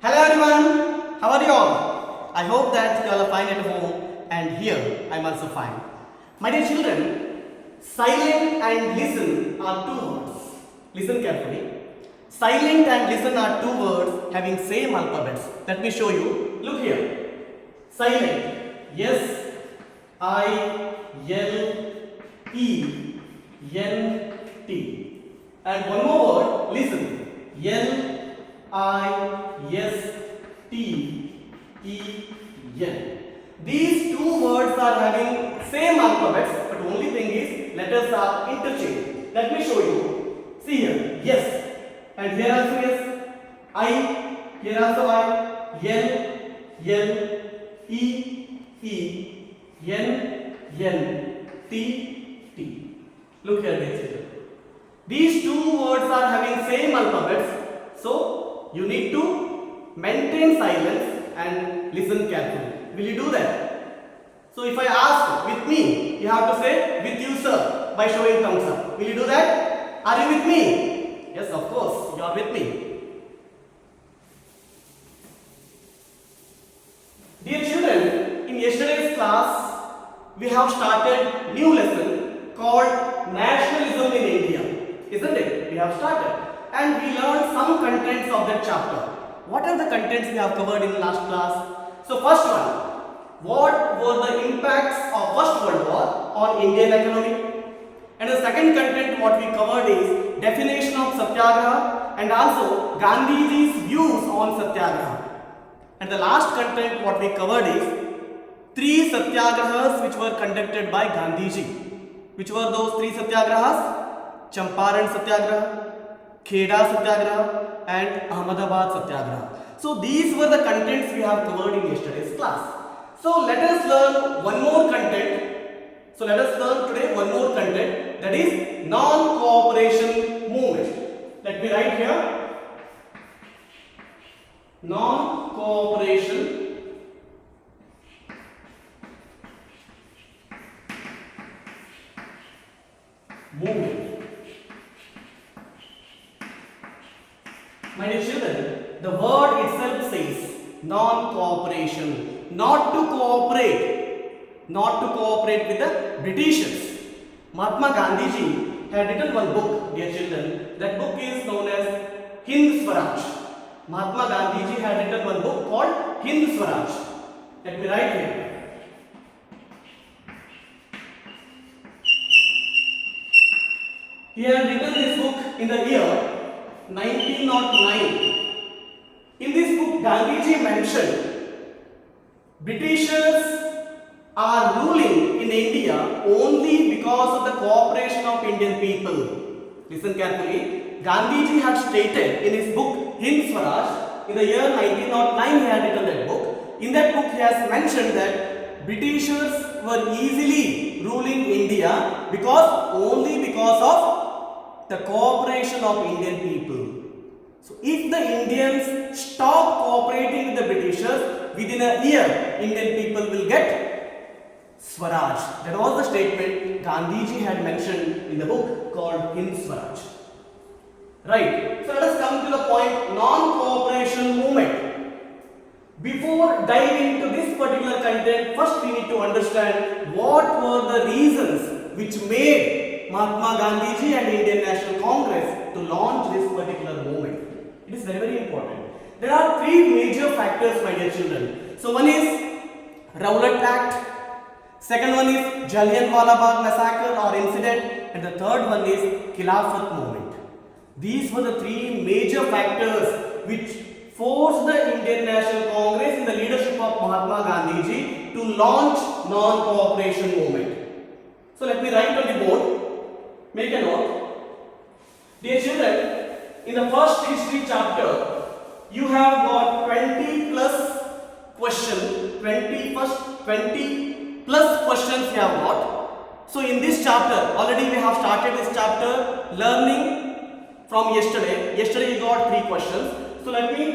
Hello everyone, how are you all? I hope that you all are fine at home and here I am also fine. My dear children, silent and listen are two words. Listen carefully. Silent and listen are two words having same alphabets. Let me show you. Look here. Silent. Yes, I, L, E, N, T. And one more word, listen. L, I, S, T, E, N. These two words are having same alphabets, but only thing is letters are interchanged. Let me show you. See here, yes. And here also yes. I, here also I, L, E, N, T. Look here, dear children. These two words are having same alphabets, so you need to maintain silence and listen carefully. Will you do that? So if I ask with me, you have to say with you sir by showing thumbs up. Will you do that? Are you with me? Yes, of course, you are with me. Dear children, in yesterday's class, we have started new lesson called Nationalism in India. Isn't it? We have started. And we learned some contents of that chapter. What are the contents we have covered in the last class? So first one, what were the impacts of First World War on Indian economy? And the second content what we covered is definition of Satyagraha and also Gandhiji's views on Satyagraha. And the last content what we covered is 3 Satyagrahas which were conducted by Gandhiji. Which were those 3 Satyagrahas? Champaran Satyagraha, Kheda Satyagraha and Ahmedabad Satyagraha. So these were the contents we have covered in yesterday's class. So let us learn one more content. So let us learn today one more content, that is non-cooperation movement. Let me write here. Non-cooperation movement. My dear children, the word itself says non-cooperation, not to cooperate with the Britishers. Mahatma Gandhiji had written one book, dear children. That book is known as Hind Swaraj. Mahatma Gandhiji had written one book called Hind Swaraj. Let me write here. He had written this book in the year 1909. In this book, Gandhiji mentioned Britishers are ruling in India only because of the cooperation of Indian people. Listen carefully. Gandhiji had stated in his book Hind Swaraj, in the year 1909 he had written that book. In that book he has mentioned that Britishers were easily ruling India only because of the cooperation of Indian people. So if the Indians stop cooperating with the Britishers, within a year Indian people will get Swaraj. That was the statement Gandhiji had mentioned in the book called Hind Swaraj. Right. So let us come to the point non-cooperation movement. Before diving into this particular content, first we need to understand what were the reasons which made Mahatma Gandhiji and Indian National Congress to launch this particular movement. It is very, very important. There are 3 major factors, my dear children. So one is Rowlatt Act. Second one is Jallianwala Bagh massacre or incident, and the third one is Khilafat movement. These were the 3 major factors which forced the Indian National Congress in the leadership of Mahatma Gandhiji to launch non-cooperation movement. So let me write on the board. Make a note. Dear children, in the first history chapter, you have got 20 plus questions. 20 plus questions you have got. So in this chapter, already we have started this chapter learning from yesterday. Yesterday you got 3 questions. So let me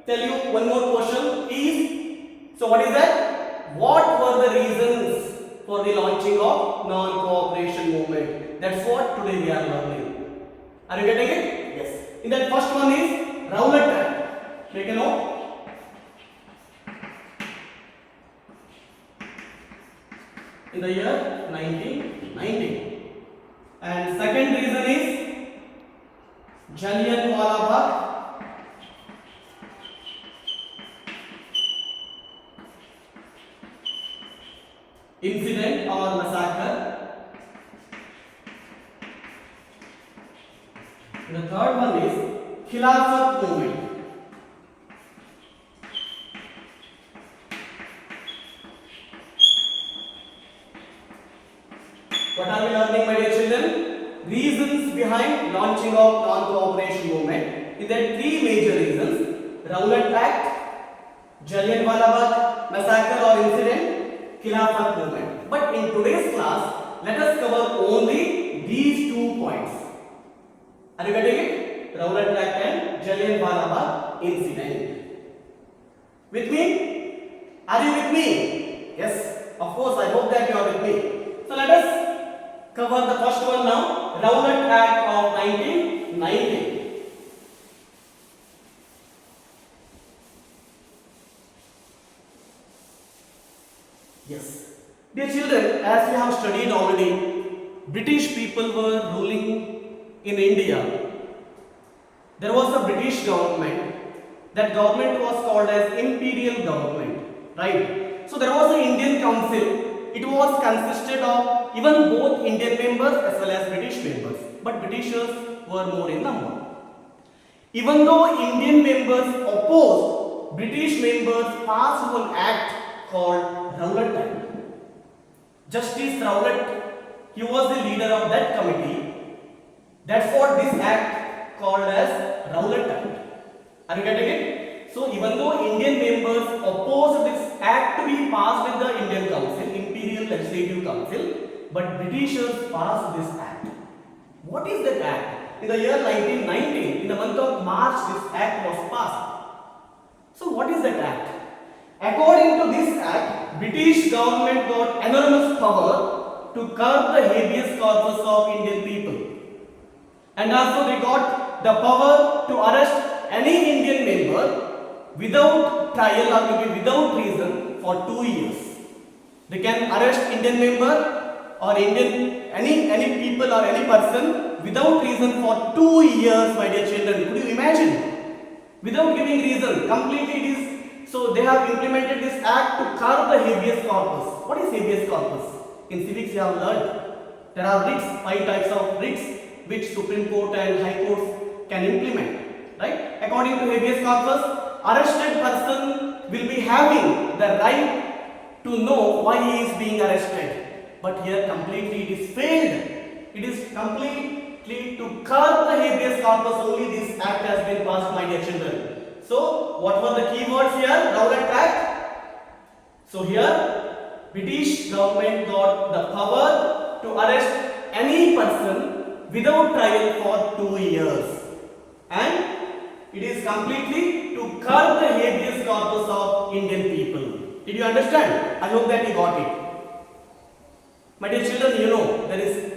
tell you one more question is, so what is that? What were the reasons for the launching of non-cooperation movement? That's what today we are learning. Are you getting it? Yes. In that first one is Rowlatt Act. Make a note. in the year 1990. And second reason is Jallianwala Bagh incident or massacre. And the third one is Khilafat movement. What are we learning, my dear children? Reasons behind launching of non-cooperation movement. In there three major reasons: Rowlatt Act, Jallianwala Bagh massacre or incident, Khilafat movement. But in today's class, let us cover only these 2 points. Are you getting it? Rowlatt Act and Jallianwala Bagh incident. With me? Are you with me? Yes, of course. I hope that you are with me. So let us cover the first one now. Rowlatt Act of 1990. Yes. Dear children, as we have studied already, British people were ruling in India. There was a British government. That government was called as Imperial Government, right? So there was an Indian Council. It was consisted of even both Indian members as well as British members, but Britishers were more in number. Even though Indian members opposed, British members passed one act called Rowlatt Act. Justice Rowlatt, he was the leader of that committee. That's what this act called as Rowlatt Act. Are you getting it? So even though Indian members opposed this act to be passed with the Indian Council, Imperial Legislative Council, but Britishers passed this act. What is that act? In the year 1919, in the month of March, this act was passed. So what is that act? According to this act, British government got enormous power to curb the habeas corpus of Indian people. And also they got the power to arrest any Indian member without trial or maybe without reason for 2 years. They can arrest Indian member or any people or any person without reason for 2 years, my dear children. Could you imagine? Without giving reason, completely it is. So they have implemented this act to curb the habeas corpus. What is habeas corpus? In civics you have learned. There are writs, 5 types of writs which Supreme Court and High Courts can implement. Right? According to habeas corpus, arrested person will be having the right to know why he is being arrested. But here completely it is failed. It is completely to curb the habeas corpus only this act has been passed, my dear children. So what were the key words here? Rowlatt Act. So here British government got the power to arrest any person without trial for 2 years. And it is completely to curb the habeas corpus of Indian people. Did you understand? I hope that you got it. My dear children, you know there is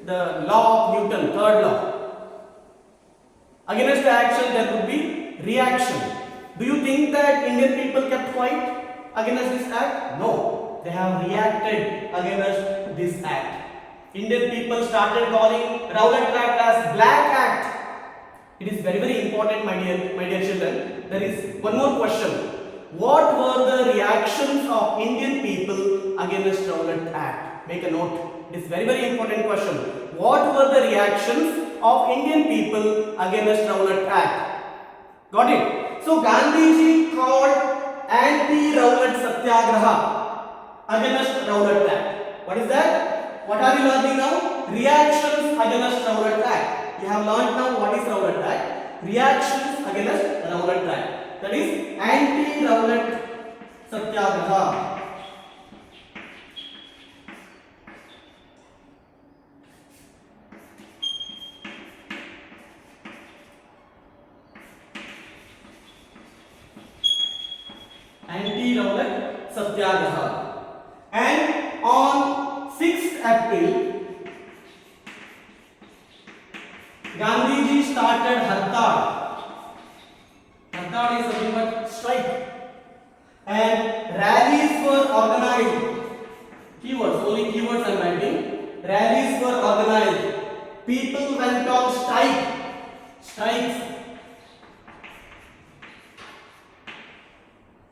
the law of Newton, third law. Against the action there would be reaction. Do you think that Indian people kept quiet against this act? No. They have reacted against this act. Indian people started calling Rowlatt Act as Black Act. It is very, very important, my dear children. There is one more question. What were the reactions of Indian people against Rowlatt Act? Make a note. It is very, very important question. What were the reactions of Indian people against Rowlatt Act? Got it? So Gandhiji called anti-Rowlatt Satyagraha against Rowlatt Act. What is that? What are you learning now? Reactions against Rowlatt Act. You have learned now what is Rowlatt Act. Reactions against Rowlatt Act. That is anti-Rowlatt Satyagraha. Anti-Rowlatt Satyagraha. And on 6th April, Gandhiji started Hartal. Hartal is nothing but strike. And rallies were organized. Keywords, only keywords I am writing. Rallies were organized. People went on strikes,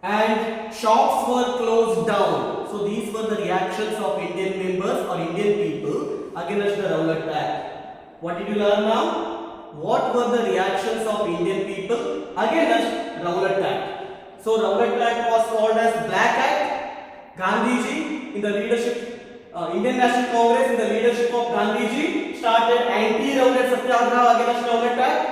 and shops were closed down. So these were the reactions of Indian members or Indian people against the Rowlatt Act. What did you learn now? What were the reactions of Indian people against Rowlatt Act? So Rowlatt Act was called as Black Act. Gandhiji in the leadership, Indian National Congress in the leadership of Gandhiji started anti-Rowlatt Satyagraha against Rowlatt Act,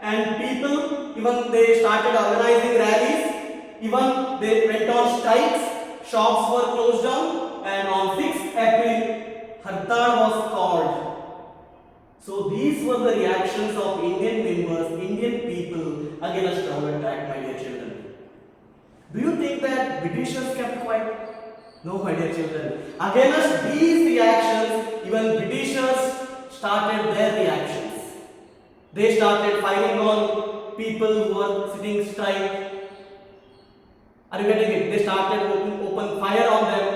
and people even they started organizing rallies. Even they went on strikes, shops were closed down, and on 6th April, Hartal was called. So these were the reactions of Indian members, Indian people against Rowlatt Act, my dear children. Do you think that Britishers kept quiet? No, my dear children. Against these reactions, even Britishers started their reactions. They started firing on people who were sitting strike. Are you getting it? They started open fire on them.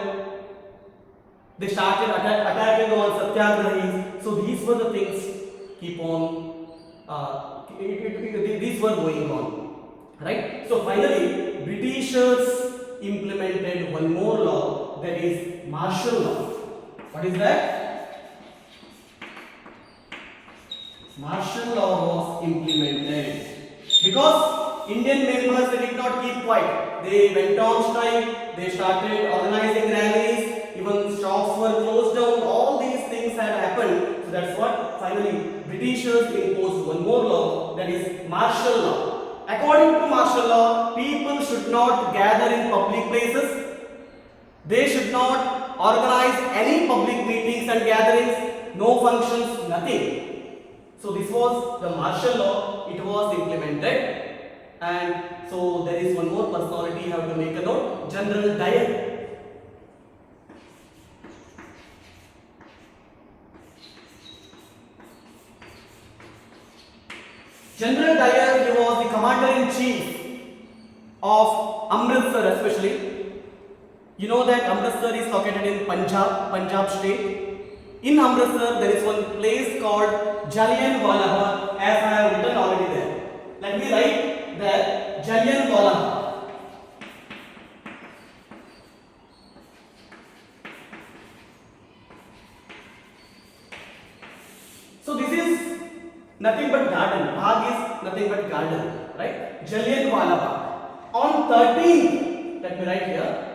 They started attacking on satyagrahis. So these were the things keep on. These were going on, right? So finally, Britishers implemented one more law, that is martial law. What is that? Martial law was implemented because Indian members they did not keep quiet. They went on strike, they started organizing rallies, even shops were closed down, all these things had happened. So that's what finally Britishers imposed one more law, that is martial law. According to martial law, people should not gather in public places. They should not organize any public meetings and gatherings, no functions, nothing. So this was the martial law, it was implemented. And so there is one more personality you have to make a note, General Dyer. General Dyer, he was the commander-in-chief of Amritsar especially. You know that Amritsar is located in Punjab state. In Amritsar, there is one place called Jallianwala Bagh, as I have written already there. Let me write there, Jallianwala Bagh. So this is nothing but garden. Bagh is nothing but garden, right? Jallianwala Bagh. On 13th, let me write here.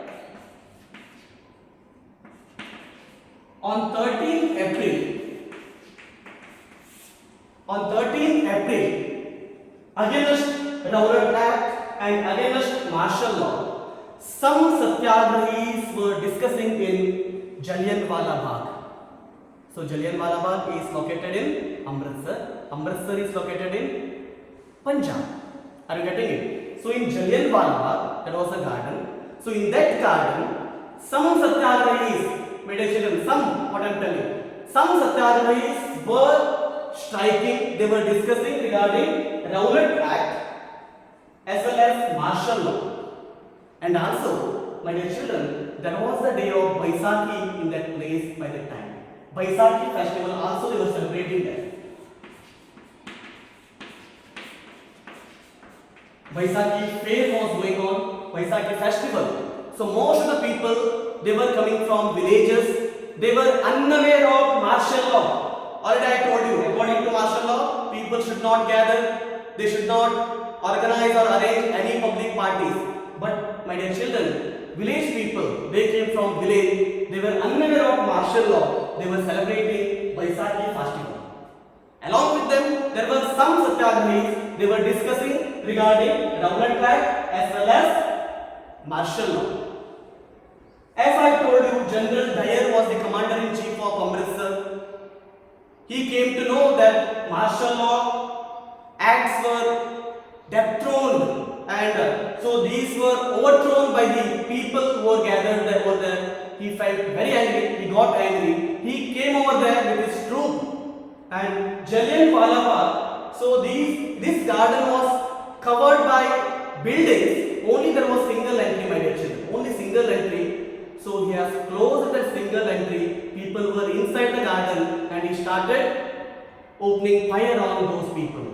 On 13th April, against Rowlatt Act and against martial law, some satyagrahis were discussing in Jallianwala Bagh. So Jallianwala Bagh is located in Amritsar. Amritsar is located in Punjab. Are you getting it? So in Jallianwala Bagh, there was a garden. So in that garden, some satyagrahis, my dear children, what I am telling, some satyagrahis were striking, they were discussing regarding Rowlatt Act as well as martial law. And also, my dear children, there was the day of Baisakhi in that place by that time. Baisakhi festival also they were celebrating there. Baisakhi fair was going on, Baisakhi festival. So most of the people, they were coming from villages, they were unaware of martial law. Already I told you, according to martial law, people should not gather, they should not organize or arrange any public parties. But my dear children, village people, they came from village, they were unaware of martial law, they were celebrating Baisakhi festival. Along with them, there were some satyagrahis, they were discussing regarding Rowlatt Act as well as martial law. As I told you, General Dyer was the commander-in-chief of Amritsar. He came to know that martial law acts were dethroned, and so these were overthrown by the people who were gathered there over there. He felt very angry, he got angry. He came over there with his troop and Jallianwala Bagh. So this garden was covered by buildings. Only there was single entry, my dear children. Only single entry. So he has closed the single entry. People were inside the garden and he started opening fire on those people.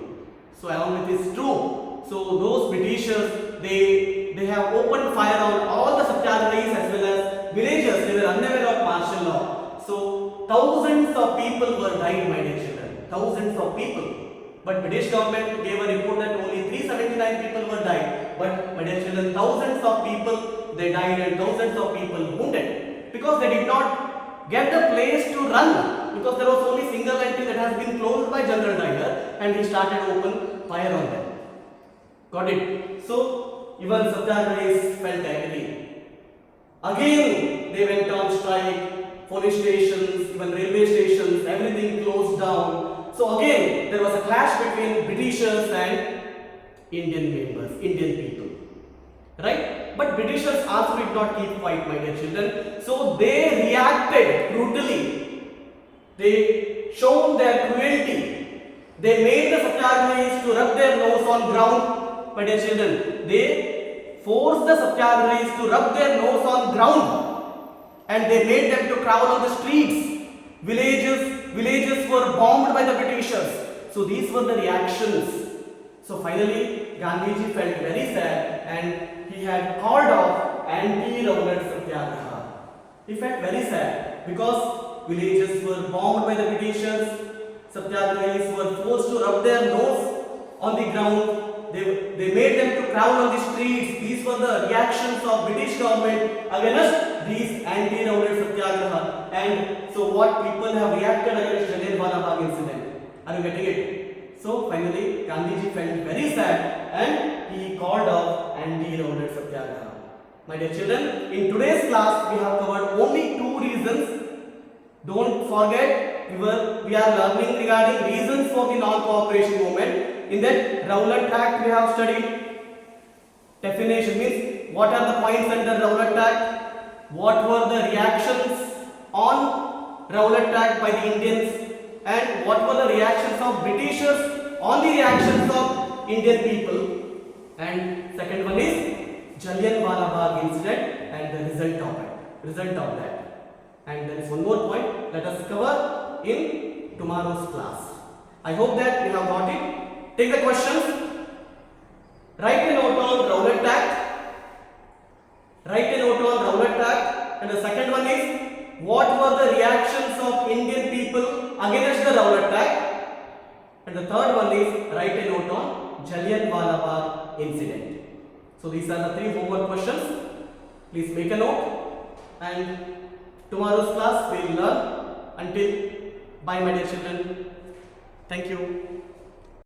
So along with his troop, so those Britishers, they have opened fire on all the satyagrahis as well as villagers. They were unaware of martial law. So thousands of people were died, my dear children. Thousands of people. But British government gave a report that only 379 people were died. But my dear children, thousands of people they died and thousands of people wounded because they did not get the place to run, because there was only single entry that has been closed by General Dyer and he started open fire on them. Got it? So even Satyagrahis felt angry. Again they went on strike, police stations, even railway stations, everything closed down. So again there was a clash between Britishers and Indian members, Indian people. Right? But Britishers also did not keep quiet, my dear children. So they reacted brutally. They shown their cruelty. They made the Satyagrahis to rub their nose on ground, my dear children. They forced the Satyagrahis to rub their nose on ground, and they made them to travel on the streets. Villages were bombed by the Britishers. So these were the reactions. So finally, Gandhiji felt very sad and he had called off anti-Rowlatt Satyagraha. He felt very sad because villages were bombed by the Britishers. Satyagrahis were forced to rub their nose on the ground. They made them to travel on the streets. These were the reactions of British government against these anti-Rowlatt Satyagraha. And so what people have reacted against Jallianwala Bagh incident. Are you getting it? So finally Gandhiji felt very sad and he called off anti-Rowlatt Satyagraha. My dear children, in today's class we have covered only two reasons. Don't forget, we are learning regarding reasons for the non-cooperation movement. In that Rowlatt Act we have studied. Definition means what are the points under Rowlatt Act, what were the reactions on Rowlatt Act by the Indians, and what were the reactions of Britishers on the reactions of Indian people. And second one is Jallianwala Bagh incident and the result of that. And there is one more point, let us cover in tomorrow's class. I hope that you have got it. Take the questions. Write a note on Rowlatt Act. Write a note on Rowlatt Act. And the second one is, what were the reactions of Indian people against the Rowlatt Act? And the third one is, write a note on Jallianwala Bagh incident. So these are the three homework questions. Please make a note, and tomorrow's class we will learn. Until bye, my dear children. Thank you.